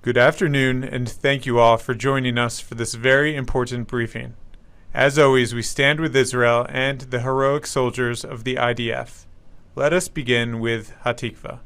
Good afternoon, and thank you all for joining us for this very important briefing. As always, we stand with Israel and the heroic soldiers of the IDF. Let us begin with Hatikva.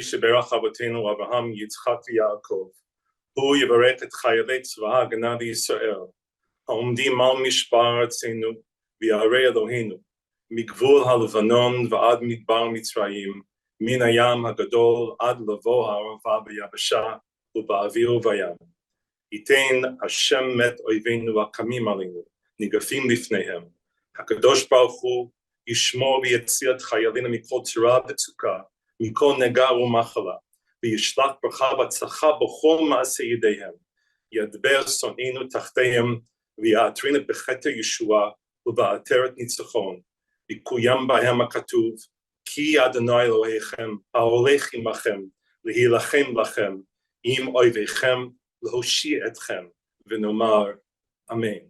שבירך אבותינו אברהם, יצחק ויעקב, הוא יברך את חיילי צבא ההגנה לישראל, העומדים על משמר ארצנו וירא אלוהינו, מגבול הלבנון ועד מדבר מצרים, מן הים הגדול עד לבוא הערבה ביבשה ובאוויר ובים. ייתן השם מת אויבינו הקמים עלינו, ניגפים לפניהם. הקדוש ברוך הוא ישמור ויציל את חיילינו מכל צרה וצוקה, מכל נגע ומחלה, וישלח ברכה והצלחה בכל מעשה ידיהם. ידבר שונאינו תחתיהם, ויעטרנו בכתר ישועה ובעטרת ניצחון. יקוים בהם הכתוב, כי אדוני אלוהיכם, ההולך עמכם, להילחם לכם, עם אויביכם, להושיע אתכם, ונאמר, Amen.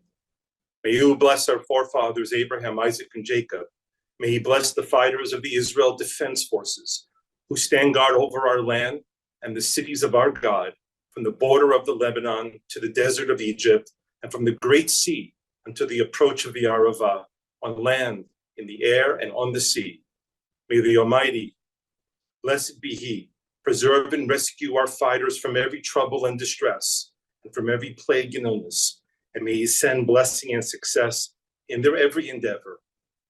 May you bless our forefathers, Abraham, Isaac, and Jacob. May he bless the fighters of the Israel Defense Forces, who stand guard over our land and the cities of our God, from the border of the Lebanon to the desert of Egypt, and from the great sea unto the approach of the Arava, on land, in the air, and on the sea. May the Almighty, blessed be He, preserve and rescue our fighters from every trouble and distress, and from every plague and illness, and may He send blessing and success in their every endeavor.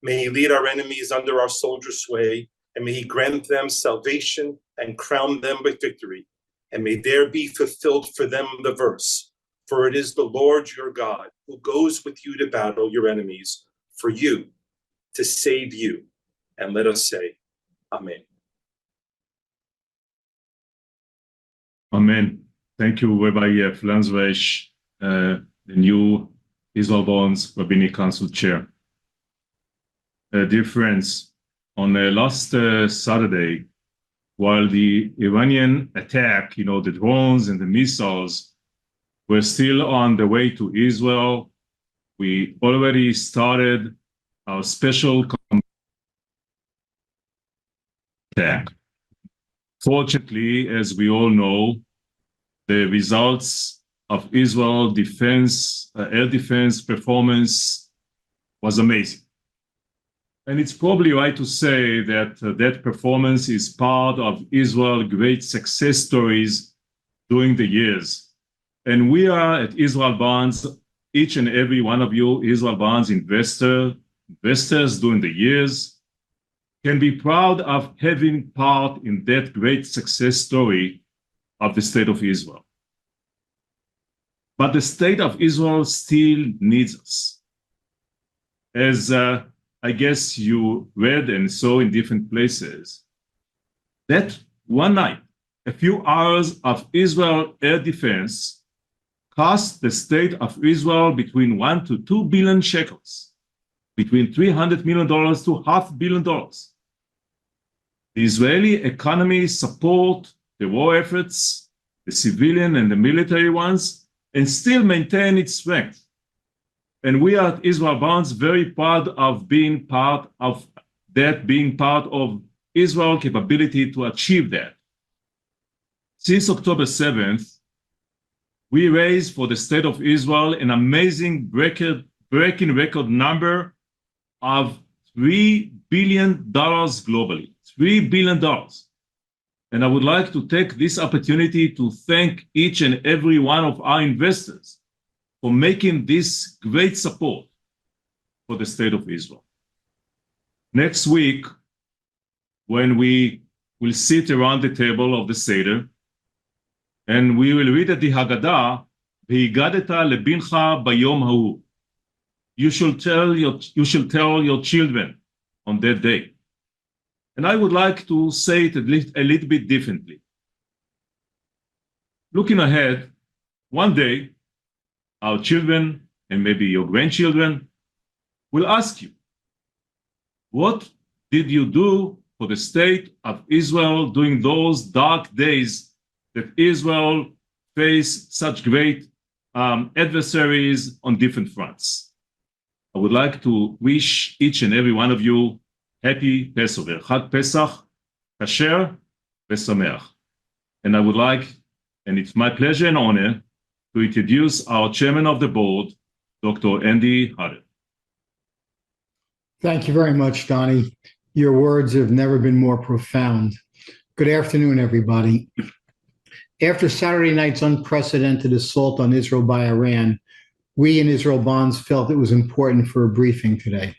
May He lead our enemies under our soldiers' sway, and may He grant them salvation and crown them with victory. And may there be fulfilled for them the verse, for it is the Lord your God who goes with you to battle your enemies for you, to save you. And let us say, Amen. Amen. Thank you, Rabbi Flansreich, the new Israel Bonds Rabbinic Council Chair. Dear friends, on last Saturday, while the Iranian attack, the drones and the missiles were still on the way to Israel, we already started our special attack. Fortunately, as we all know, the results of Israel defense, air defense performance was amazing. And it's probably right to say that that performance is part of Israel's great success stories during the years. And we are at Israel Bonds, each and every one of you Israel Bonds investors during the years, can be proud of having part in that great success story of the State of Israel. But the State of Israel still needs us. As I guess you read and saw in different places, that one night, a few hours of Israel air defense cost the State of Israel between 1 to 2 billion shekels. between $300 million to $500 million. The Israeli economy support the war efforts, the civilian and the military ones, and still maintain its strength. And we at Israel Bonds very proud of being part of that, being part of Israel's capability to achieve that. Since October 7th, we raised for the State of Israel an amazing breaking record number of $3 billion globally, $3 billion. And I would like to take this opportunity to thank each and every one of our investors for making this great support for the State of Israel. Next week, when we will sit around the table of the Seder, and we will read at the Haggadah, "V'higadeta lebincha bayom hahu." You shall tell your children on that day. And I would like to say it a little bit differently. Looking ahead, one day, our children and maybe your grandchildren will ask you, what did you do for the State of Israel during those dark days that Israel faced such great adversaries on different fronts? I would like to wish each and every one of you happy Passover, Chag Pesach, Kasher, V'Sameach. And I would like, and it's my pleasure and honor, to introduce our chairman of the board, Dr. Andy Hader. Thank you very much, Donnie. Your words have never been more profound. Good afternoon, everybody. After Saturday night's unprecedented assault on Israel by Iran, we in Israel Bonds felt it was important for a briefing today.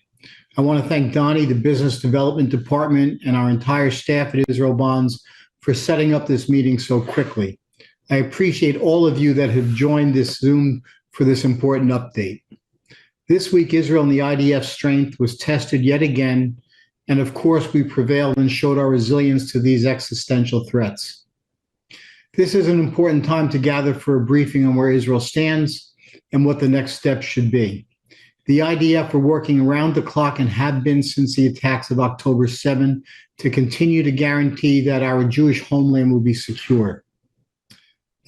I want to thank Donnie, the Business Development Department, and our entire staff at Israel Bonds for setting up this meeting so quickly. I appreciate all of you that have joined this Zoom for this important update. This week, Israel and the IDF's strength was tested yet again, and of course, we prevailed and showed our resilience to these existential threats. This is an important time to gather for a briefing on where Israel stands and what the next steps should be. The IDF are working around the clock and have been since the attacks of October 7 to continue to guarantee that our Jewish homeland will be secure.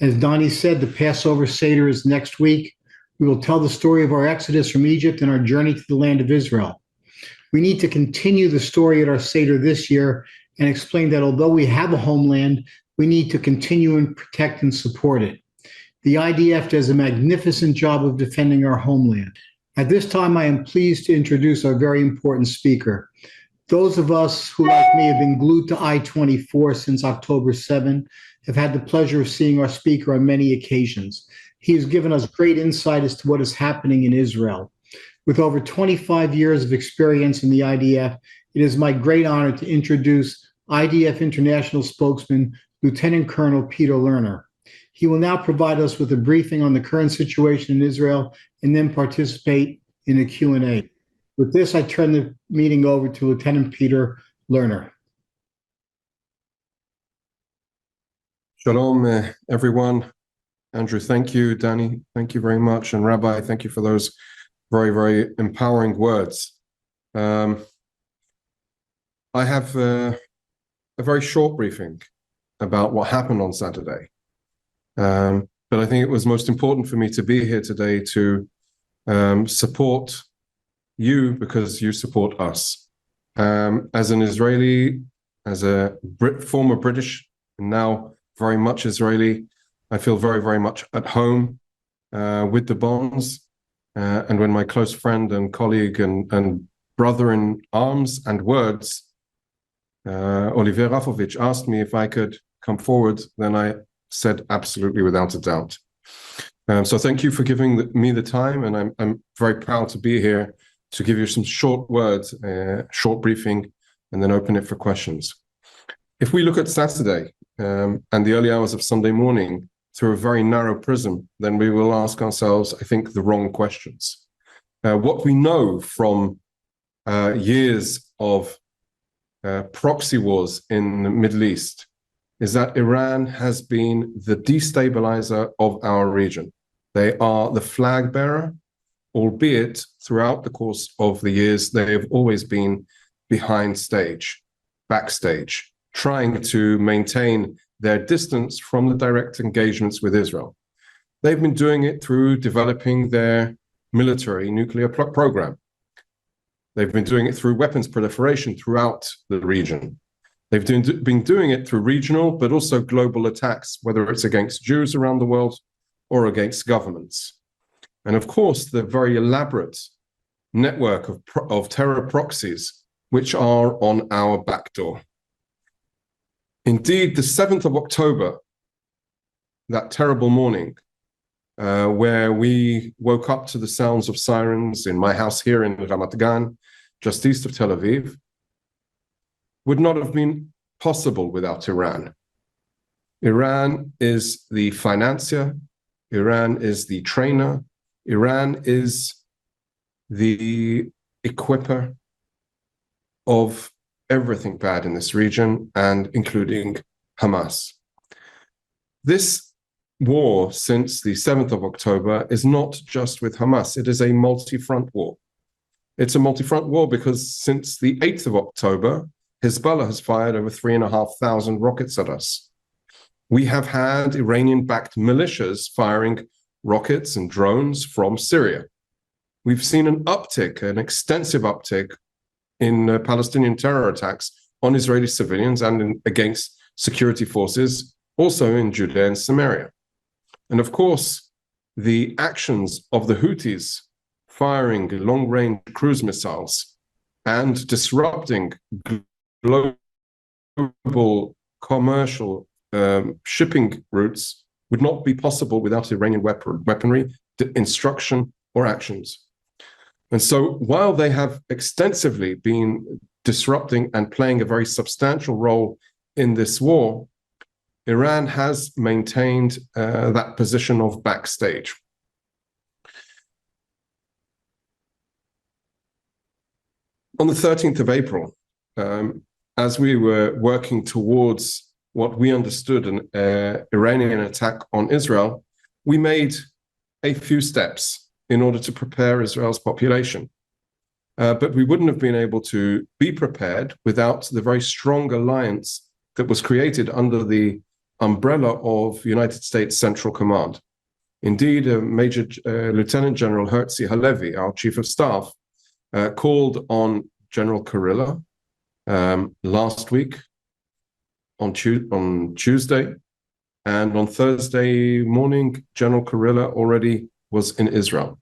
As Donnie said, the Passover Seder is next week. We will tell the story of our exodus from Egypt and our journey to the land of Israel. We need to continue the story at our Seder this year and explain that although we have a homeland, we need to continue and protect and support it. The IDF does a magnificent job of defending our homeland. At this time, I am pleased to introduce our very important speaker. Those of us who, like me, have been glued to I-24 since October 7 have had the pleasure of seeing our speaker on many occasions. He has given us great insight as to what is happening in Israel. With over 25 years of experience in the IDF, it is my great honor to introduce IDF International Spokesman, Lieutenant Colonel Peter Lerner. He will now provide us with a briefing on the current situation in Israel and then participate in a Q&A. With this, I turn the meeting over to Lieutenant Peter Lerner. Shalom, everyone. Andrew, thank you. Danny, thank you very much. And Rabbi, thank you for those very, very empowering words. I have a very short briefing about what happened on Saturday. But I think it was most important for me to be here today to support you because you support us. As an Israeli, as a former British, and now very much Israeli, I feel very, very much at home with the bonds. And when my close friend and colleague and brother in arms and words, Olivier Rafovich, asked me if I could come forward, then I said absolutely without a doubt. So thank you for giving me the time, and I'm very proud to be here to give you some short words, short briefing, and then open it for questions. If we look at Saturday and the early hours of Sunday morning through a very narrow prism, then we will ask ourselves, I think, the wrong questions. What we know from years of proxy wars in the Middle East is that Iran has been the destabilizer of our region. They are the flag bearer albeit throughout the course of the years, they have always been behind stage, backstage, trying to maintain their distance from the direct engagements with Israel. They've been doing it through developing their military nuclear program. They've been doing it through weapons proliferation throughout the region. They've been doing it through regional, but also global attacks, whether it's against Jews around the world or against governments. And of course, the very elaborate network of terror proxies, which are on our back door. Indeed, the 7th of October, that terrible morning, where we woke up to the sounds of sirens in my house here in Ramat Gan, just east of Tel Aviv, would not have been possible without Iran. Iran is the financier, Iran is the trainer, Iran is the equiper of everything bad in this region, and including Hamas. This war since the 7th of October is not just with Hamas, it is a multi-front war. It's a multi-front war because since the 8th of October, Hezbollah has fired over 3,500 rockets at us. We have had Iranian-backed militias firing rockets and drones from Syria. We've seen an uptick, an extensive uptick in Palestinian terror attacks on Israeli civilians and against security forces, also in Judea and Samaria. And of course, the actions of the Houthis firing long-range cruise missiles and disrupting global commercial shipping routes would not be possible without Iranian weaponry, instruction, or actions. And so while they have extensively been disrupting and playing a very substantial role in this war, Iran has maintained that position of backstage. On the 13th of April, as we were working towards what we understood an Iranian attack on Israel, we made a few steps in order to prepare Israel's population. But we wouldn't have been able to be prepared without the very strong alliance that was created under the umbrella of United States Central Command. Indeed, Lieutenant General Herzi Halevi, our Chief of Staff, called on General Kurilla last week on Tuesday, and on Thursday morning, General Kurilla already was in Israel.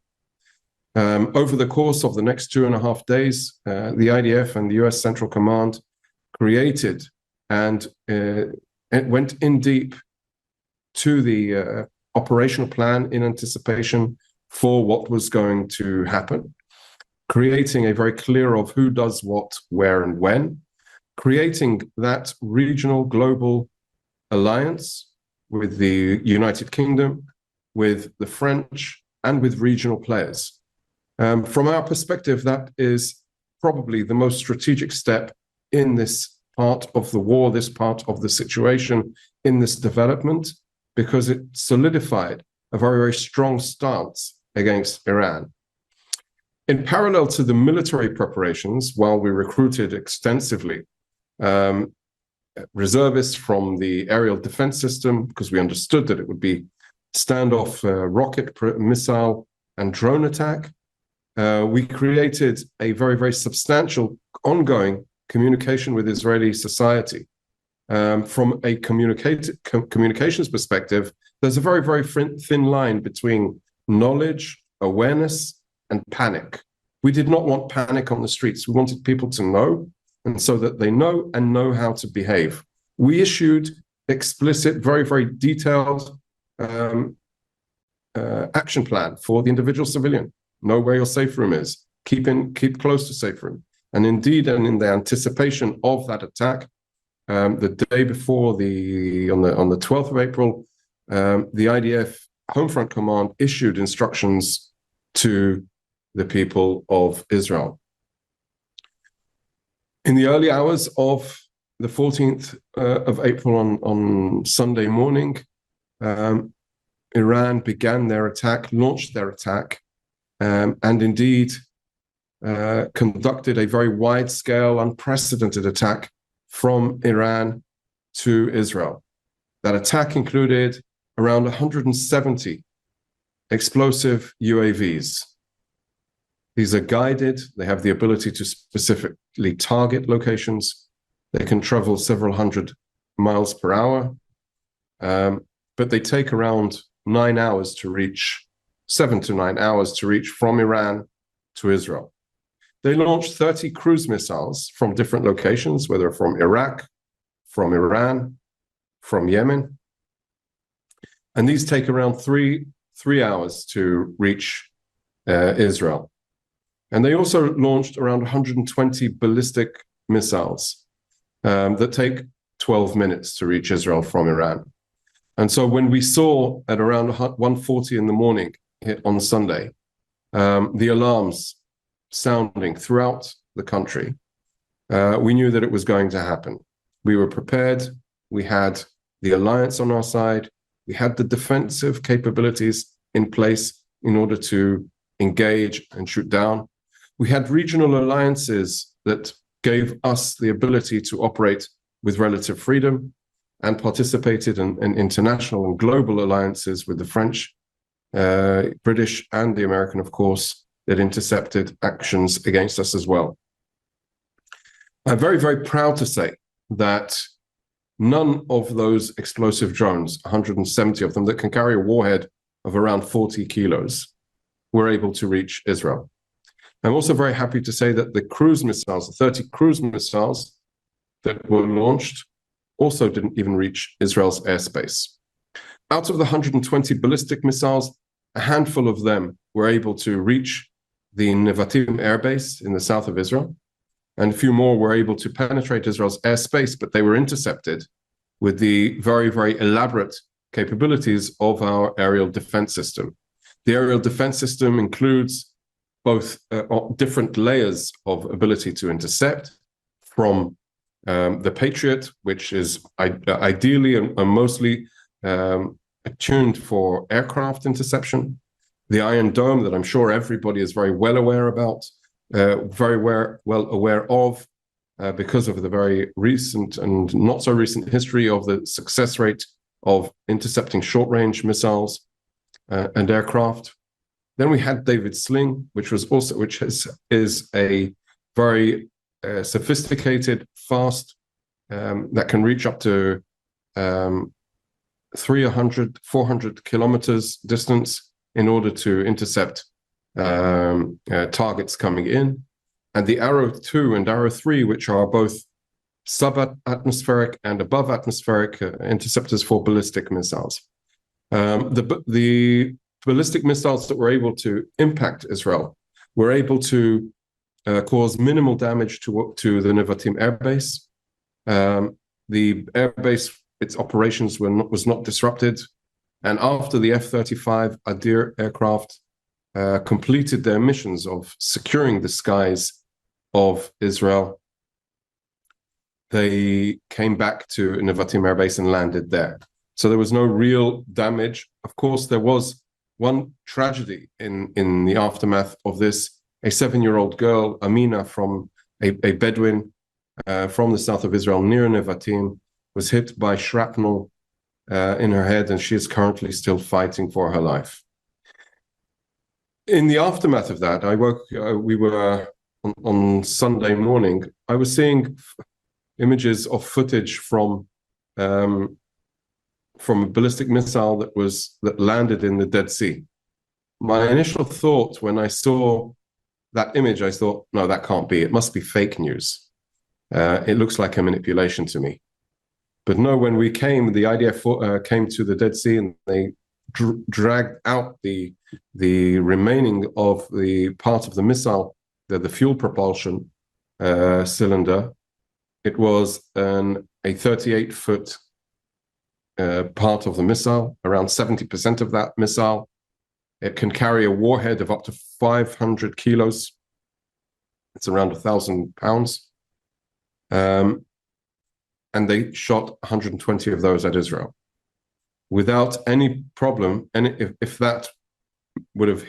Over the course of the next 2.5 days, the IDF and the US Central Command created and went in deep to the operational plan in anticipation for what was going to happen, creating a very clear of who does what, where, and when, creating that regional global alliance with the United Kingdom, with the French, and with regional players. From our perspective, that is probably the most strategic step in this part of the war, this part of the situation, in this development, because it solidified a very, very strong stance against Iran. In parallel to the military preparations, while we recruited extensively reservists from the aerial defense system, because we understood that it would be standoff rocket, missile, and drone attack, we created a very, very substantial ongoing communication with Israeli society. From a communications perspective, there's a very, very thin line between knowledge, awareness, and panic. We did not want panic on the streets. We wanted people to know, and so that they know and know how to behave. We issued explicit, very, very detailed action plan for the individual civilian. Know where your safe room is. Keep close to safe room. And indeed, and in the anticipation of that attack, the day before, on the 12th of April, the IDF Homefront Command issued instructions to the people of Israel. In the early hours of the 14th of April on Sunday morning, Iran began their attack, launched their attack and indeed conducted a very wide-scale, unprecedented attack from Iran to Israel. That attack included around 170 explosive UAVs. These are guided. They have the ability to specifically target locations. They can travel several hundred miles per hour, but they take around 9 hours to reach, 7 to 9 hours to reach from Iran to Israel. They launched 30 cruise missiles from different locations, whether from Iraq, from Iran, from Yemen. And these take around three hours to reach Israel. And they also launched around 120 ballistic missiles that take 12 minutes to reach Israel from Iran. And so when we saw at around 1:40 in the morning on Sunday, the alarms sounding throughout the country, we knew that it was going to happen. We were prepared. We had the alliance on our side. We had the defensive capabilities in place in order to engage and shoot down. We had regional alliances that gave us the ability to operate with relative freedom and participated in international and global alliances with the French, British, and the American, of course, that intercepted actions against us as well. I'm very, very proud to say that none of those explosive drones, 170 of them that can carry a warhead of around 40 kilos, were able to reach Israel. I'm also very happy to say that the cruise missiles, the 30 cruise missiles that were launched, also didn't even reach Israel's airspace. Out of the 120 ballistic missiles, a handful of them were able to reach the Nevatim air base in the south of Israel, and a few more were able to penetrate Israel's airspace, but they were intercepted with the very, very elaborate capabilities of our aerial defense system. The aerial defense system includes both different layers of ability to intercept, from the Patriot, which is ideally and mostly attuned for aircraft interception, the Iron Dome that I'm sure everybody is very well aware about, very well aware of, because of the very recent and not so recent history of the success rate of intercepting short-range missiles and aircraft. Then we had David Sling, which is a very sophisticated, fast, that can reach up to 300, 400 kilometers distance in order to intercept targets coming in. And the Arrow 2 and Arrow 3, which are both subatmospheric and above atmospheric interceptors for ballistic missiles. The ballistic missiles that were able to impact Israel were able to cause minimal damage to the Nevatim airbase. The airbase, its operations was not disrupted. And after the F-35 Adir aircraft completed their missions of securing the skies of Israel, they came back to Nevatim Air Base and landed there. So there was no real damage. Of course, there was one tragedy in the aftermath of this. A 7-year-old girl, Amina, from a Bedouin from the south of Israel near Nevatim, was hit by shrapnel in her head, and she is currently still fighting for her life. In the aftermath of that, we were on Sunday morning, I was seeing images of footage from a ballistic missile that landed in the Dead Sea. My initial thought when I saw that image, I thought, no, that can't be. It must be fake news. It looks like a manipulation to me. But no, when the IDF came to the Dead Sea and they dragged out the remaining of the part of the missile, the fuel propulsion cylinder, it was a 38-foot part of the missile, around 70% of that missile. It can carry a warhead of up to 500 kilos. It's around 1,000 pounds. And they shot 120 of those at Israel without any problem. And if that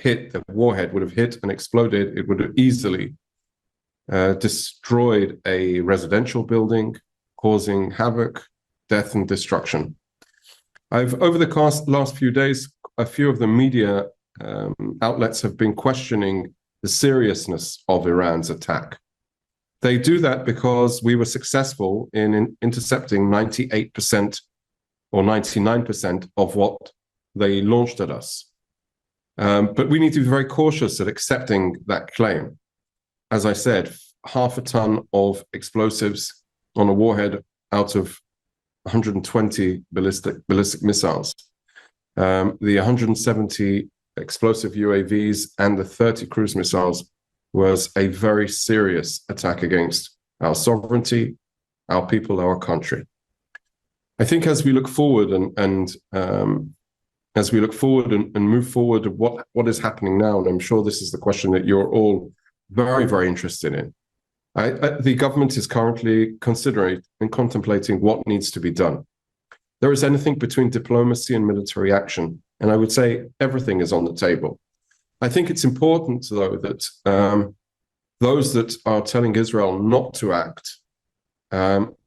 hit, the warhead would have hit and exploded, it would have easily destroyed a residential building, causing havoc, death, and destruction. Over the last few days, a few of the media outlets have been questioning the seriousness of Iran's attack. They do that because we were successful in intercepting 98% or 99% of what they launched at us. But we need to be very cautious at accepting that claim. As I said, 0.5 ton of explosives on a warhead out of 120 ballistic missiles, the 170 explosive UAVs and the 30 cruise missiles was a very serious attack against our sovereignty, our people, our country. I think as we look forward and move forward, what is happening now, and I'm sure this is the question that you're all very, very interested in. The government is currently considering and contemplating what needs to be done. There is anything between diplomacy and military action, and I would say everything is on the table. I think it's important, though, that those that are telling Israel not to act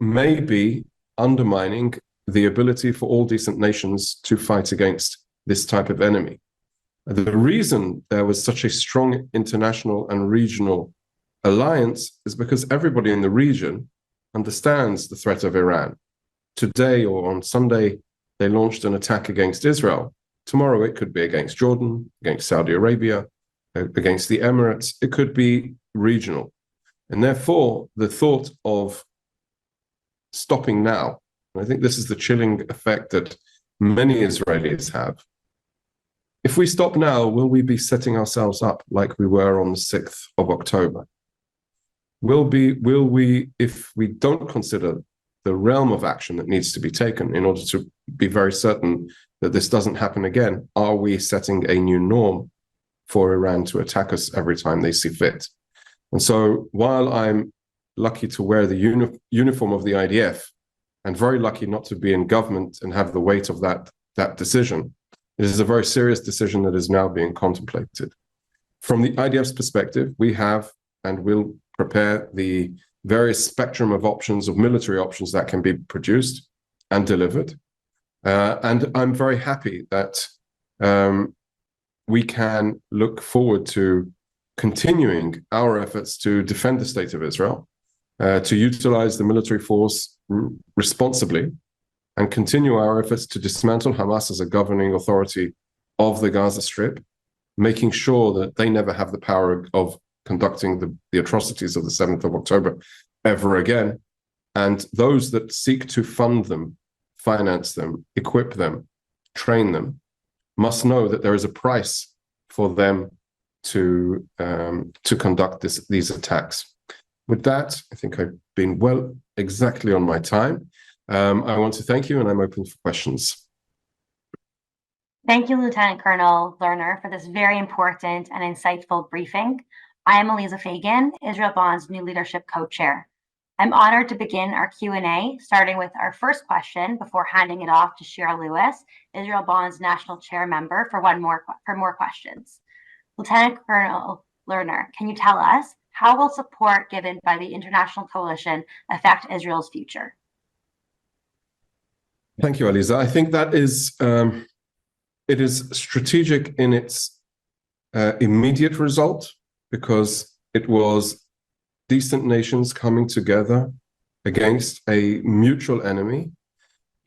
may be undermining the ability for all decent nations to fight against this type of enemy. The reason there was such a strong international and regional alliance is because everybody in the region understands the threat of Iran. Today or on Sunday, they launched an attack against Israel. Tomorrow it could be against Jordan, against Saudi Arabia, against the Emirates. It could be regional. And therefore, the thought of stopping now, and I think this is the chilling effect that many Israelis have. If we stop now, will we be setting ourselves up like we were on the 6th of October? Will we, if we don't consider the realm of action that needs to be taken in order to be very certain that this doesn't happen again, are we setting a new norm for Iran to attack us every time they see fit? And so while I'm lucky to wear the uniform of the IDF and very lucky not to be in government and have the weight of that decision, it is a very serious decision that is now being contemplated. From the IDF's perspective, we have and will prepare the various spectrum of options, of military options that can be produced and delivered. And I'm very happy that we can look forward to continuing our efforts to defend the state of Israel, to utilize the military force responsibly, and continue our efforts to dismantle Hamas as a governing authority of the Gaza Strip, making sure that they never have the power of conducting the atrocities of the 7th of October ever again. And those that seek to fund them, finance them, equip them, train them, must know that there is a price for them to conduct these attacks. With that, I think I've been well exactly on my time. I want to thank you, and I'm open for questions. Thank you, Lieutenant Colonel Lerner, for this very important and insightful briefing. I am Eliza Fagan, Israel Bond's new leadership co-chair. I'm honored to begin our Q&A, starting with our first question before handing it off to Shira Lewis, Israel Bond's national chair member, for more questions. Lieutenant Colonel Lerner, can you tell us how will support given by the international coalition affect Israel's future? Thank you, Eliza. I think that is it is strategic in its immediate result, because it was decent nations coming together against a mutual enemy.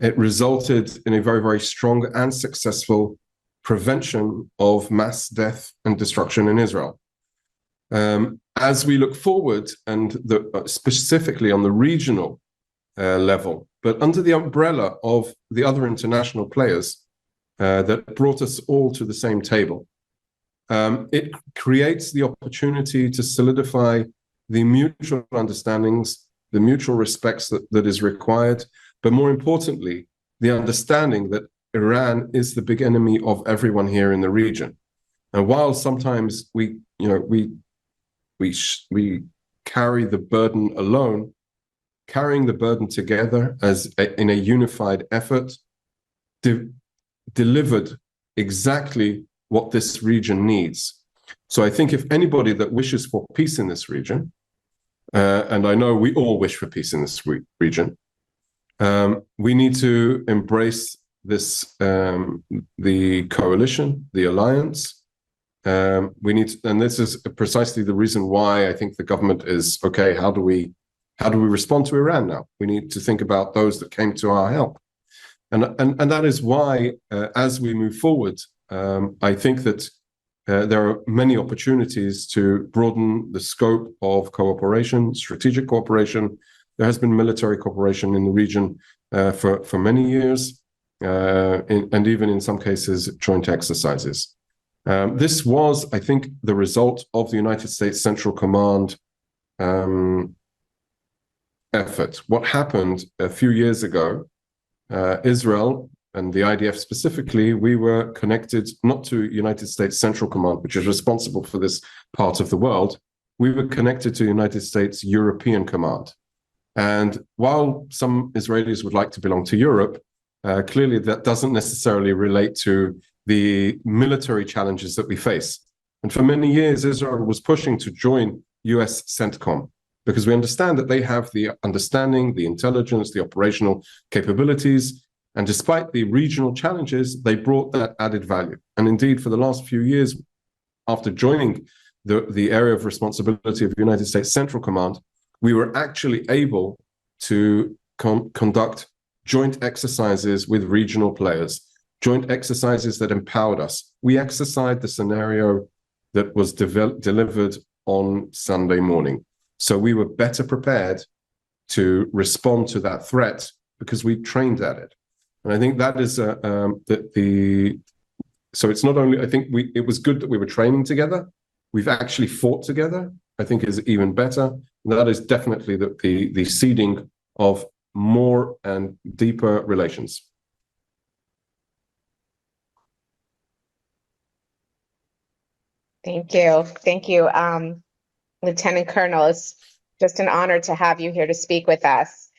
It resulted in a very, very strong and successful prevention of mass death and destruction in Israel. As we look forward, and specifically on the regional level, but under the umbrella of the other international players that brought us all to the same table, it creates the opportunity to solidify the mutual understandings, the mutual respects that is required, but more importantly, the understanding that Iran is the big enemy of everyone here in the region. And while sometimes we carry the burden alone, carrying the burden together in a unified effort, delivered exactly what this region needs. So I think if anybody that wishes for peace in this region, and I know we all wish for peace in this region, we need to embrace this, the coalition, the alliance. We need to, and this is precisely the reason why I think the government is, okay, how do we respond to Iran now? We need to think about those that came to our help. And that is why, as we move forward, I think that there are many opportunities to broaden the scope of cooperation, strategic cooperation. There has been military cooperation in the region for many years, and even in some cases, joint exercises. This was, I think, the result of the United States Central Command effort. What happened a few years ago, Israel and the IDF specifically, we were connected not to United States Central Command, which is responsible for this part of the world. We were connected to United States European Command. And while some Israelis would like to belong to Europe, clearly that doesn't necessarily relate to the military challenges that we face. And for many years, Israel was pushing to join US CENTCOM, because we understand that they have the understanding, the intelligence, the operational capabilities. And despite the regional challenges, they brought that added value. And indeed, for the last few years, after joining the area of responsibility of United States Central Command, we were actually able to conduct joint exercises with regional players, joint exercises that empowered us. We exercised the scenario that was delivered on Sunday morning. So we were better prepared to respond to that threat because we trained at it. And I think that is so it's not only, I think it was good that we were training together. We've actually fought together, I think is even better. And that is definitely the seeding of more and deeper relations. Thank you. Thank you. Lieutenant Colonel, it's just an honor to have you here to speak with us.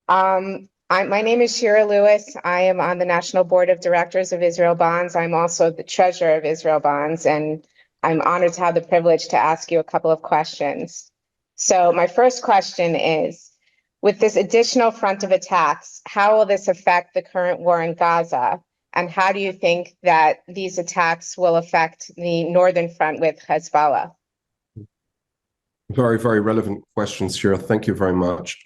My name is Shira Lewis. I am on the National Board of Directors of Israel Bonds. I'm also the treasurer of Israel Bonds, and I'm honored to have the privilege to ask you a couple of questions. So my first question is, with this additional front of attacks, how will this affect the current war in Gaza? And how do you think that these attacks will affect the northern front with Hezbollah? Very, very relevant questions, Shira. Thank you very much.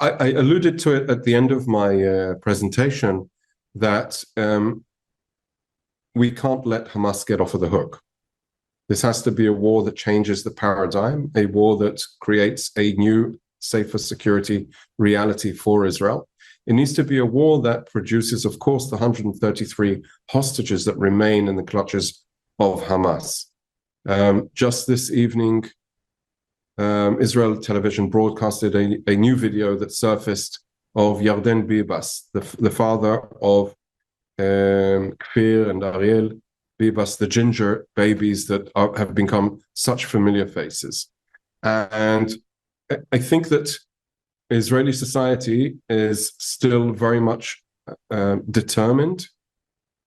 I alluded to it at the end of my presentation that we can't let Hamas get off of the hook. This has to be a war that changes the paradigm, a war that creates a new, safer security reality for Israel. It needs to be a war that produces, of course, the 133 hostages that remain in the clutches of Hamas. Just this evening, Israel television broadcasted a new video that surfaced of Yarden Bibas, the father of Kfir and Ariel Bibas, the ginger babies that have become such familiar faces. And I think that Israeli society is still very much determined,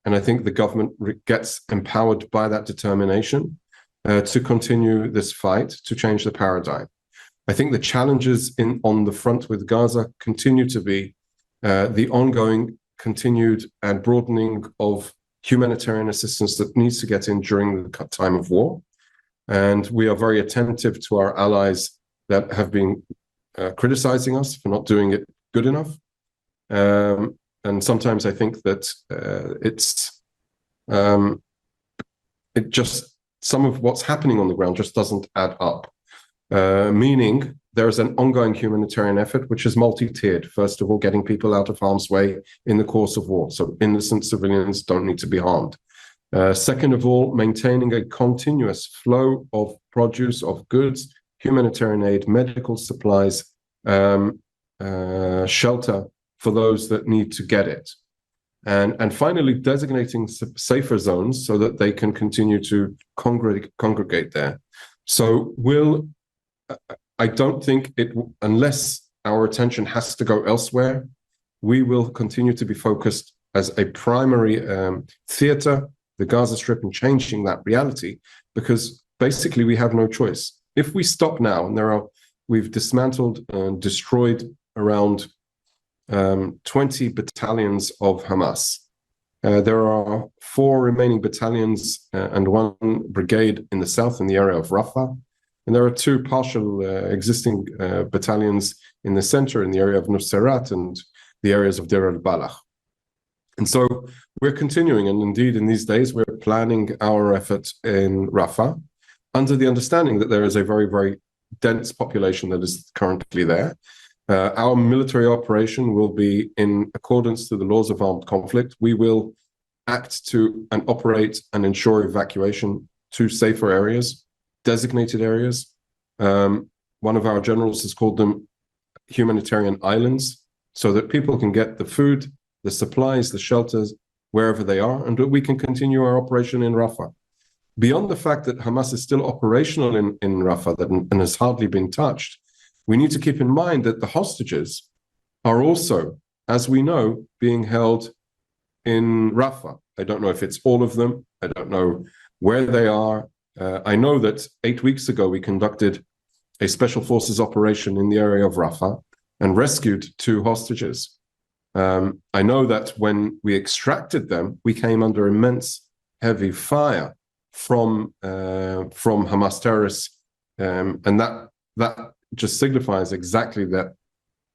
and I think the government gets empowered by that determination to continue this fight to change the paradigm. I think the challenges on the front with Gaza continue to be the ongoing, continued and broadening of humanitarian assistance that needs to get in during the time of war. And we are very attentive to our allies that have been criticizing us for not doing it good enough. And sometimes I think that some of what's happening on the ground just doesn't add up. Meaning there is an ongoing humanitarian effort, which is multi-tiered. First of all, getting people out of harm's way in the course of war, so innocent civilians don't need to be harmed. Second of all, maintaining a continuous flow of produce, of goods, humanitarian aid, medical supplies, shelter for those that need to get it. And finally, designating safer zones so that they can continue to congregate there. So I don't think unless our attention has to go elsewhere, we will continue to be focused as a primary theater the Gaza Strip and changing that reality, because basically we have no choice. If we stop now, and we've dismantled and destroyed around 20 battalions of Hamas. There are 4 remaining battalions and 1 brigade in the south in the area of Rafah. And there are 2 partial existing battalions in the center in the area of Nusayrat and the areas of Deir al-Balah. And so we're continuing, and indeed in these days we're planning our effort in Rafah under the understanding that there is a very, very dense population that is currently there. Our military operation will be in accordance to the laws of armed conflict. We will act to and operate and ensure evacuation to safer areas, designated areas. One of our generals has called them humanitarian islands, so that people can get the food, the supplies, the shelters, wherever they are, and that we can continue our operation in Rafah. Beyond the fact that Hamas is still operational in Rafah and has hardly been touched, we need to keep in mind that the hostages are also, as we know, being held in Rafah. I don't know if it's all of them. I don't know where they are. I know that 8 weeks ago we conducted a special forces operation in the area of Rafah and rescued 2 hostages. I know that when we extracted them, we came under immense heavy fire from Hamas terrorists, and that just signifies exactly that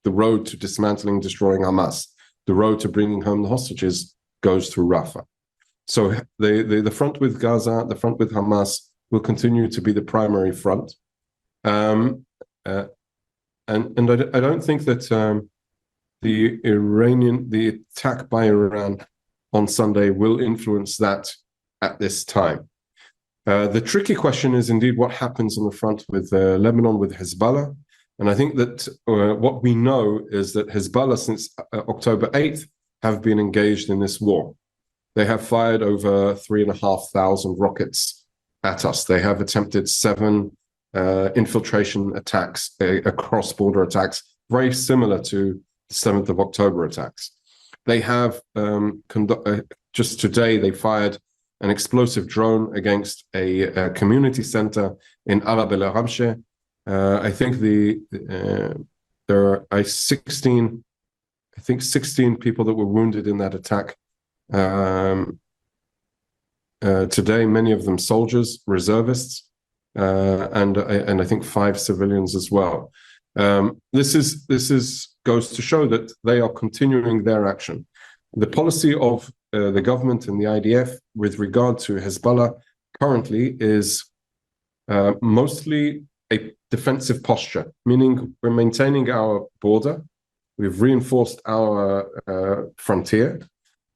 the road to dismantling, destroying Hamas, the road to bringing home the hostages, goes through Rafah. So the front with Gaza, the front with Hamas, will continue to be the primary front, and I don't think that the attack by Iran on Sunday will influence that at this time. The tricky question is indeed what happens on the front with Lebanon, with Hezbollah. And I think that what we know is that Hezbollah, since October 8th, have been engaged in this war. They have fired over 3,500 rockets at us. They have attempted 7 infiltration attacks, cross-border attacks, very similar to the 7th of October attacks. They have, just today, they fired an explosive drone against a community center in Arab El Ramshe. I think there are 16 people that were wounded in that attack. Today, many of them soldiers, reservists, and I think 5 civilians as well. This goes to show that they are continuing their action. The policy of the government and the IDF with regard to Hezbollah currently is mostly a defensive posture, meaning we're maintaining our border, we've reinforced our frontier,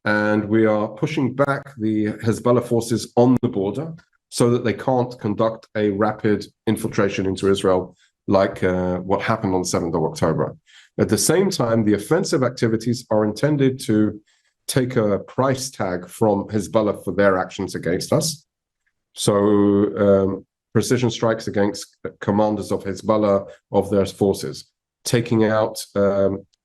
and we are pushing back the Hezbollah forces on the border so that they can't conduct a rapid infiltration into Israel like what happened on the 7th of October. At the same time, the offensive activities are intended to take a price tag from Hezbollah for their actions against us. So precision strikes against commanders of Hezbollah, of their forces, taking out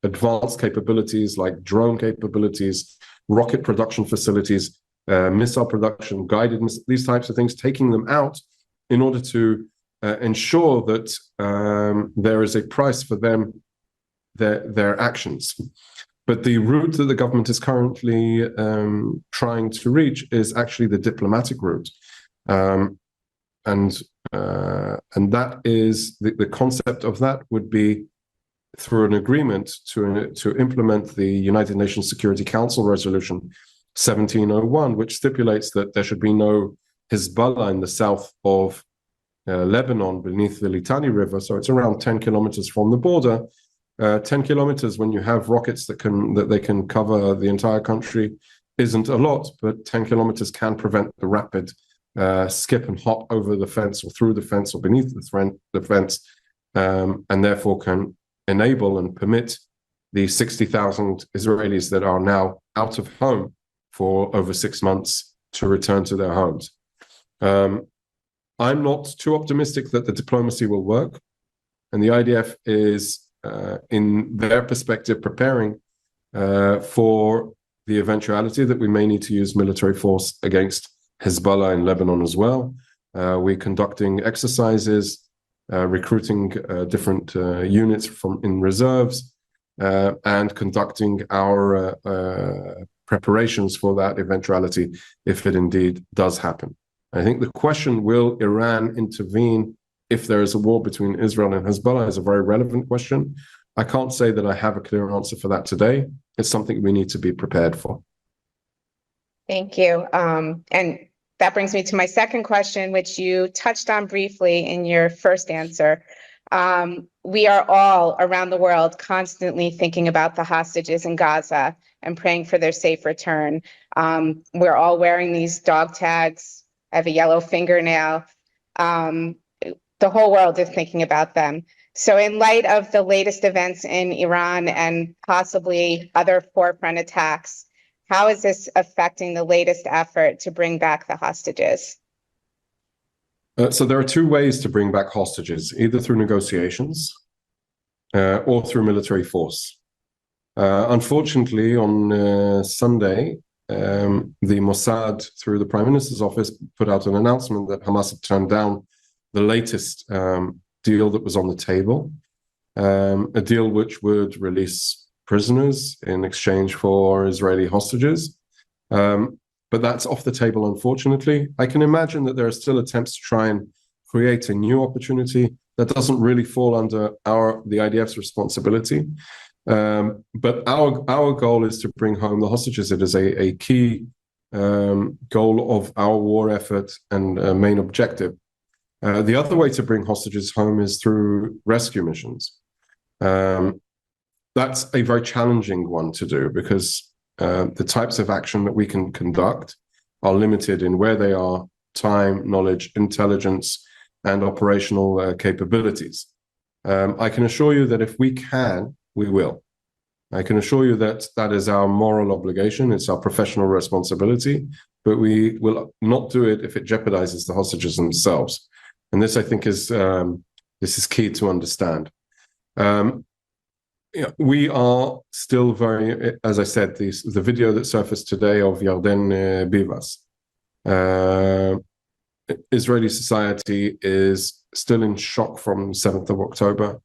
advanced capabilities like drone capabilities, rocket production facilities, missile production, guided missiles, these types of things, taking them out in order to ensure that there is a price for them, their actions. But the route that the government is currently trying to reach is actually the diplomatic route. And that is, the concept of that would be through an agreement to implement the United Nations Security Council Resolution 1701, which stipulates that there should be no Hezbollah in the south of Lebanon beneath the Litani River. So it's around 10 kilometers from the border. 10 kilometers, when you have rockets that they can cover the entire country, isn't a lot, but 10 kilometers can prevent the rapid skip and hop over the fence or through the fence or beneath the fence, and therefore can enable and permit the 60,000 Israelis that are now out of home for over 6 months to return to their homes. I'm not too optimistic that the diplomacy will work, and the IDF is in their perspective, preparing for the eventuality that we may need to use military force against Hezbollah in Lebanon as well. We're conducting exercises, recruiting different units in reserves, and conducting our preparations for that eventuality if it indeed does happen. I think the question, will Iran intervene if there is a war between Israel and Hezbollah, is a very relevant question. I can't say that I have a clear answer for that today. It's something we need to be prepared for. Thank you. And that brings me to my second question, which you touched on briefly in your first answer. We are all around the world constantly thinking about the hostages in Gaza and praying for their safe return. We're all wearing these dog tags. I have a yellow fingernail. The whole world is thinking about them. So in light of the latest events in Iran and possibly other forefront attacks, how is this affecting the latest effort to bring back the hostages? So there are two ways to bring back hostages, either through negotiations or through military force. Unfortunately, on Sunday, the Mossad, through the Prime Minister's office, put out an announcement that Hamas had turned down the latest deal that was on the table, a deal which would release prisoners in exchange for Israeli hostages. But that's off the table, unfortunately. I can imagine that there are still attempts to try and create a new opportunity that doesn't really fall under the IDF's responsibility. But our goal is to bring home the hostages. It is a key goal of our war effort and main objective. The other way to bring hostages home is through rescue missions. That's a very challenging one to do because the types of action that we can conduct are limited in where they are, time, knowledge, intelligence, and operational capabilities. I can assure you that if we can, we will. I can assure you that that is our moral obligation, it's our professional responsibility, but we will not do it if it jeopardizes the hostages themselves. And this, I think, is key to understand. We are still very, as I said, the video that surfaced today of Yarden Bivas. Israeli society is still in shock from 7th of October.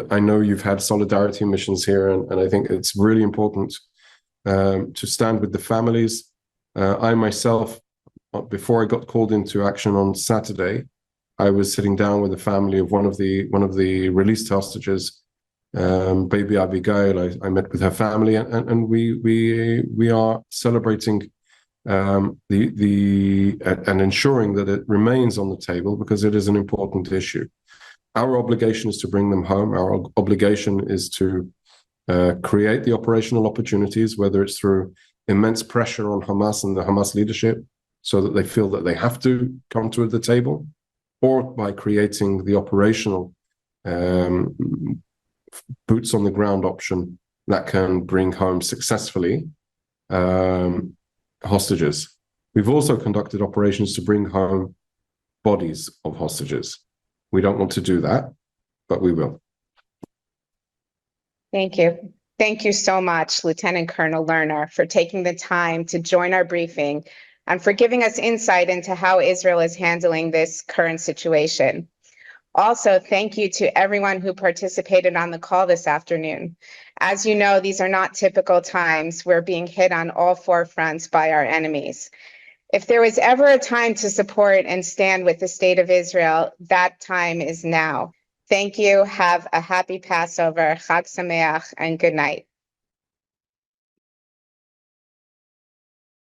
I know you've had solidarity missions here, and I think it's really important to stand with the families. I myself, before I got called into action on Saturday, I was sitting down with the family of one of the released hostages, baby Abigail. I met with her family, and we are celebrating and ensuring that it remains on the table because it is an important issue. Our obligation is to bring them home. Our obligation is to create the operational opportunities, whether it's through immense pressure on Hamas and the Hamas leadership so that they feel that they have to come to the table, or by creating the operational boots on the ground option that can bring home successfully hostages. We've also conducted operations to bring home bodies of hostages. We don't want to do that, but we will. Thank you. Thank you so much, Lieutenant Colonel Lerner, for taking the time to join our briefing and for giving us insight into how Israel is handling this current situation. Also, thank you to everyone who participated on the call this afternoon. As you know, these are not typical times. We're being hit on all four fronts by our enemies. If there was ever a time to support and stand with the state of Israel, that time is now. Thank you. Have a happy Passover, Chag Sameach, and good night.